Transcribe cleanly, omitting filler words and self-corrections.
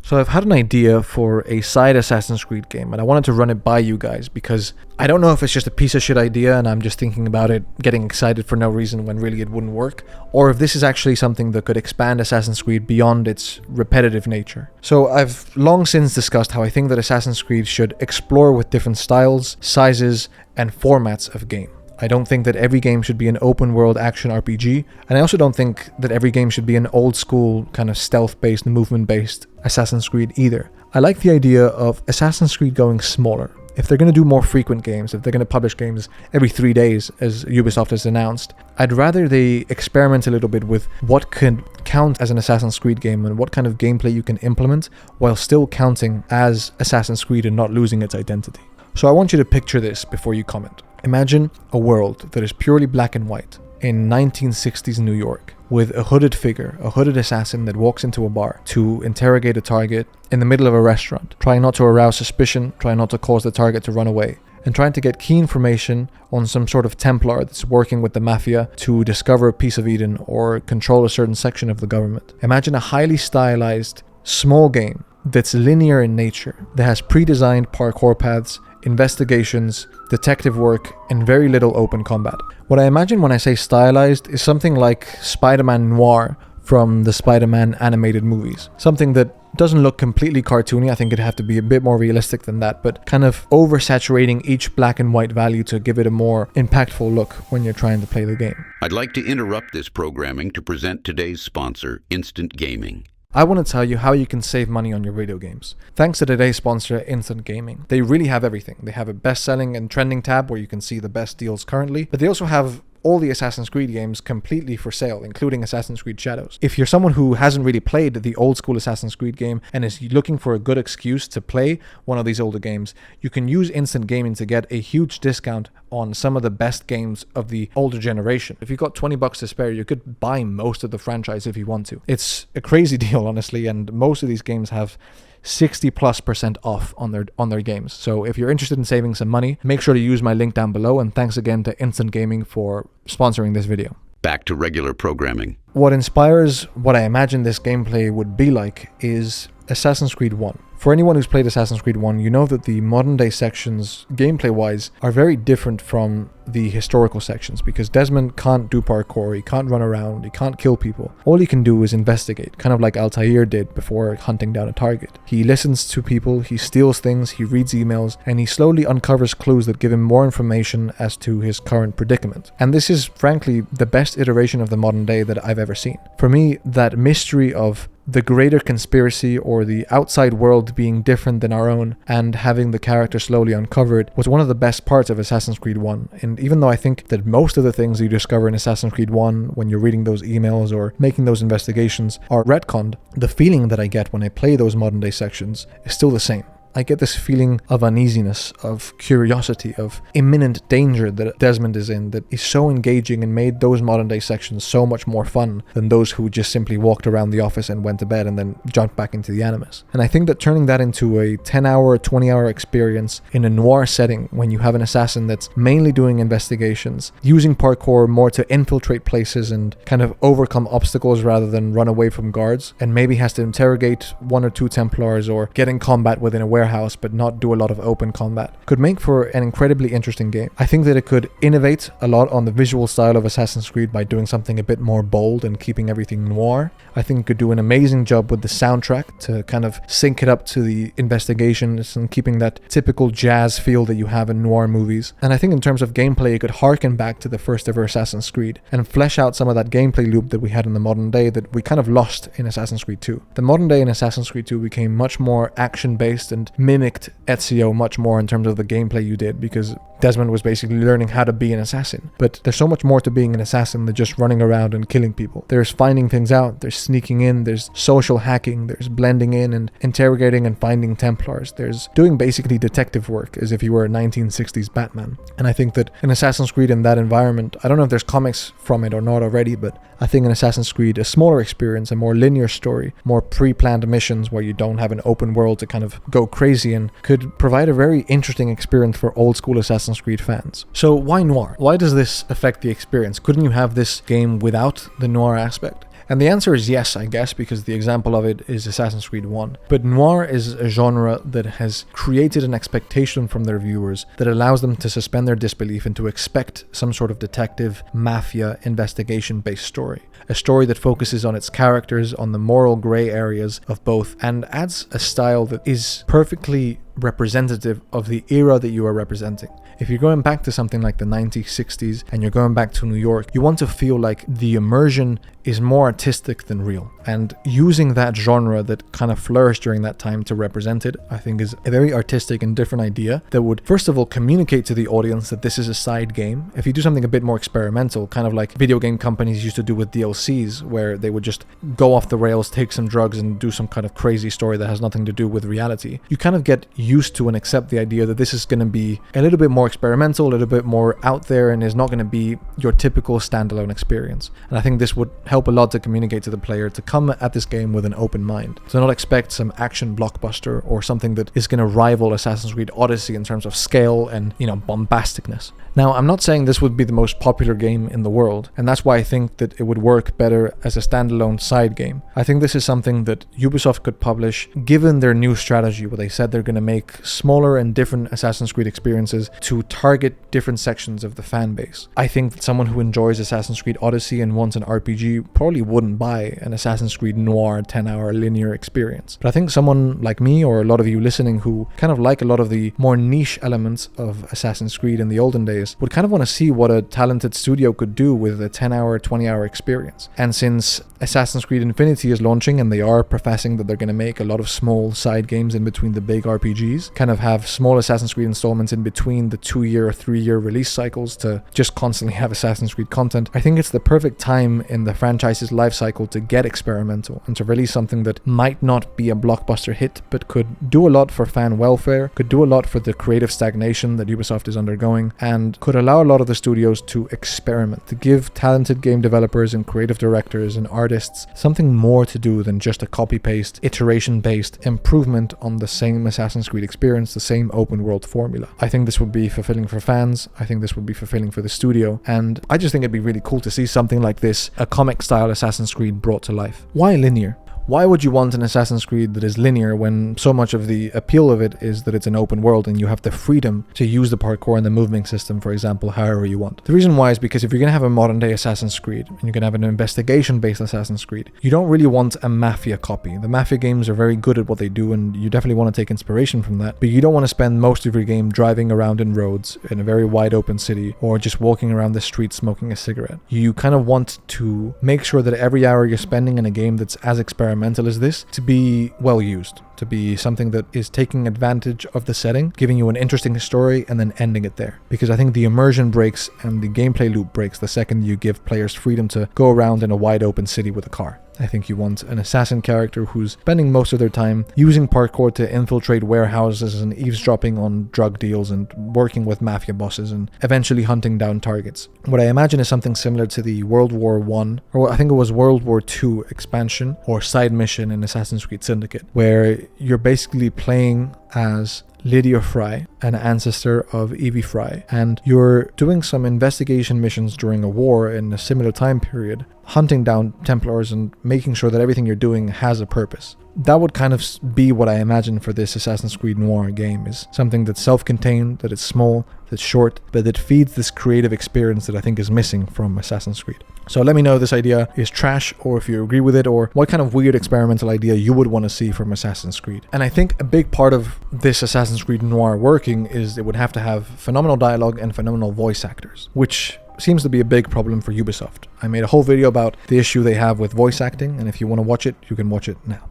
So I've had an idea for a side Assassin's Creed game, and I wanted to run it by you guys because I don't know if it's just a piece of shit idea and I'm just thinking about it, getting excited for no reason when really it wouldn't work, or if this is actually something that could expand Assassin's Creed beyond its repetitive nature. So I've long since discussed how I think that Assassin's Creed should explore with different styles, sizes, and formats of game. I don't think that every game should be an open world action RPG, and I also don't think that every game should be an old school kind of stealth-based, movement-based Assassin's Creed either. I like the idea of Assassin's Creed going smaller. If they're going to do more frequent games, if they're going to publish games every 3 days, as Ubisoft has announced, I'd rather they experiment a little bit with what could count as an Assassin's Creed game and what kind of gameplay you can implement while still counting as Assassin's Creed and not losing its identity. So I want you to picture this before you comment. Imagine a world that is purely black and white in 1960s New York with a hooded figure, a hooded assassin that walks into a bar to interrogate a target in the middle of a restaurant, trying not to arouse suspicion, trying not to cause the target to run away, and trying to get key information on some sort of Templar that's working with the mafia to discover a piece of Eden or control a certain section of the government. Imagine a highly stylized, small game that's linear in nature, that has pre-designed parkour paths, investigations, detective work, and very little open combat. What I imagine when I say stylized is something like Spider-Man Noir from the Spider-Man animated movies. Something that doesn't look completely cartoony. I think it'd have to be a bit more realistic than that, but kind of oversaturating each black and white value to give it a more impactful look when you're trying to play the game. I'd like to interrupt this programming to present today's sponsor, Instant Gaming. I want to tell you how you can save money on your video games. Thanks to today's sponsor, Instant Gaming. They really have everything. They have a best-selling and trending tab where you can see the best deals currently, but they also have all the Assassin's Creed games completely for sale, including Assassin's Creed Shadows. If you're someone who hasn't really played the old school Assassin's Creed game and is looking for a good excuse to play one of these older games, you can use Instant Gaming to get a huge discount on some of the best games of the older generation. If you've got $20 to spare, you could buy most of the franchise if you want to. It's a crazy deal, honestly, and most of these games have 60+% off on their games. So if you're interested in saving some money, make sure to use my link down below, and thanks again to Instant Gaming for sponsoring this video. Back to regular programming. What inspires what I imagine this gameplay would be like is Assassin's Creed 1. For anyone who's played Assassin's Creed 1, you know that the modern day sections, gameplay-wise, are very different from the historical sections because Desmond can't do parkour, he can't run around, he can't kill people. All he can do is investigate, kind of like Altair did before hunting down a target. He listens to people, he steals things, he reads emails, and he slowly uncovers clues that give him more information as to his current predicament. And this is, frankly, the best iteration of the modern day that I've ever seen. For me, that mystery of the greater conspiracy or the outside world being different than our own and having the character slowly uncovered was one of the best parts of Assassin's Creed 1. And even though I think that most of the things you discover in Assassin's Creed 1 when you're reading those emails or making those investigations are retconned, the feeling that I get when I play those modern day sections is still the same. I get this feeling of uneasiness, of curiosity, of imminent danger that Desmond is in that is so engaging and made those modern day sections so much more fun than those who just simply walked around the office and went to bed and then jumped back into the Animus. And I think that turning that into a 10-hour, 20-hour experience in a noir setting when you have an assassin that's mainly doing investigations, using parkour more to infiltrate places and kind of overcome obstacles rather than run away from guards, and maybe has to interrogate one or two Templars or get in combat within a warehouse but not do a lot of open combat, could make for an incredibly interesting game. I think that it could innovate a lot on the visual style of Assassin's Creed by doing something a bit more bold and keeping everything noir. I think it could do an amazing job with the soundtrack to kind of sync it up to the investigations and keeping that typical jazz feel that you have in noir movies. And I think in terms of gameplay, it could harken back to the first ever Assassin's Creed and flesh out some of that gameplay loop that we had in the modern day that we kind of lost in Assassin's Creed 2. The modern day in Assassin's Creed 2 became much more action-based and mimicked Ezio much more in terms of the gameplay you did because Desmond was basically learning how to be an assassin. But there's so much more to being an assassin than just running around and killing people. There's finding things out, there's sneaking in, there's social hacking, there's blending in and interrogating and finding Templars. There's doing basically detective work as if you were a 1960s Batman. And I think that in Assassin's Creed in that environment, I don't know if there's comics from it or not already, but I think in Assassin's Creed, a smaller experience, a more linear story, more pre-planned missions where you don't have an open world to kind of go crazy in, could provide a very interesting experience for old school Assassin's Creed fans. So why noir? Why does this affect the experience? Couldn't you have this game without the noir aspect? And the answer is yes, I guess, because the example of it is Assassin's Creed 1. But noir is a genre that has created an expectation from their viewers that allows them to suspend their disbelief and to expect some sort of detective, mafia, investigation-based story. A story that focuses on its characters, on the moral grey areas of both, and adds a style that is perfectly representative of the era that you are representing. If you're going back to something like the 90s, 60s, and you're going back to New York, you want to feel like the immersion is more artistic than real. And using that genre that kind of flourished during that time to represent it, I think is a very artistic and different idea that would, first of all, communicate to the audience that this is a side game. If you do something a bit more experimental, kind of like video game companies used to do with DLCs, where they would just go off the rails, take some drugs, and do some kind of crazy story that has nothing to do with reality, you kind of get used to and accept the idea that this is going to be a little bit more experimental, a little bit more out there, and is not going to be your typical standalone experience. And I think this would help a lot to communicate to the player to come at this game with an open mind, to not expect some action blockbuster or something that is going to rival Assassin's Creed Odyssey in terms of scale and, bombasticness. Now, I'm not saying this would be the most popular game in the world, and that's why I think that it would work better as a standalone side game. I think this is something that Ubisoft could publish, given their new strategy, where they said they're going to make smaller and different Assassin's Creed experiences to target different sections of the fan base. I think that someone who enjoys Assassin's Creed Odyssey and wants an RPG probably wouldn't buy an Assassin's Creed Noir 10-hour linear experience. But I think someone like me, or a lot of you listening who kind of like a lot of the more niche elements of Assassin's Creed in the olden days, would kind of want to see what a talented studio could do with a 10-hour, 20-hour experience. And since Assassin's Creed Infinity is launching, and they are professing that they're going to make a lot of small side games in between the big RPGs, kind of have small Assassin's Creed installments in between the 2-year or 3-year release cycles to just constantly have Assassin's Creed content, I think it's the perfect time in the franchise's life cycle to get experimental and to release something that might not be a blockbuster hit, but could do a lot for fan welfare, could do a lot for the creative stagnation that Ubisoft is undergoing, and could allow a lot of the studios to experiment, to give talented game developers and creative directors and artists something more to do than just a copy-paste, iteration-based improvement on the same Assassin's Creed experience, the same open-world formula. I think this would be fulfilling for fans, I think this would be fulfilling for the studio, and I just think it'd be really cool to see something like this, a comic-style Assassin's Creed brought to life. Why linear? Why would you want an Assassin's Creed that is linear when so much of the appeal of it is that it's an open world and you have the freedom to use the parkour and the movement system, for example, however you want? The reason why is because if you're going to have a modern day Assassin's Creed and you're going to have an investigation based Assassin's Creed, you don't really want a Mafia copy. The Mafia games are very good at what they do and you definitely want to take inspiration from that, but you don't want to spend most of your game driving around in roads in a very wide open city or just walking around the street smoking a cigarette. You kind of want to make sure that every hour you're spending in a game that's as experimental as this to be well used, to be something that is taking advantage of the setting, giving you an interesting story and then ending it there. Because I think the immersion breaks and the gameplay loop breaks the second you give players freedom to go around in a wide open city with a car. I think you want an assassin character who's spending most of their time using parkour to infiltrate warehouses and eavesdropping on drug deals and working with mafia bosses and eventually hunting down targets. What I imagine is something similar to the World War I, or I think it was World War II expansion or side mission in Assassin's Creed Syndicate, where you're basically playing as Lydia Fry, an ancestor of Evie Fry, and you're doing some investigation missions during a war in a similar time period, hunting down Templars and making sure that everything you're doing has a purpose. That would kind of be what I imagine for this Assassin's Creed Noir game, is something that's self-contained, that it's small, that's short, but that feeds this creative experience that I think is missing from Assassin's Creed. So let me know if this idea is trash or if you agree with it, or what kind of weird experimental idea you would want to see from Assassin's Creed. And I think a big part of this Assassin's Creed Noir working is it would have to have phenomenal dialogue and phenomenal voice actors, which seems to be a big problem for Ubisoft. I made a whole video about the issue they have with voice acting, and if you want to watch it, you can watch it now.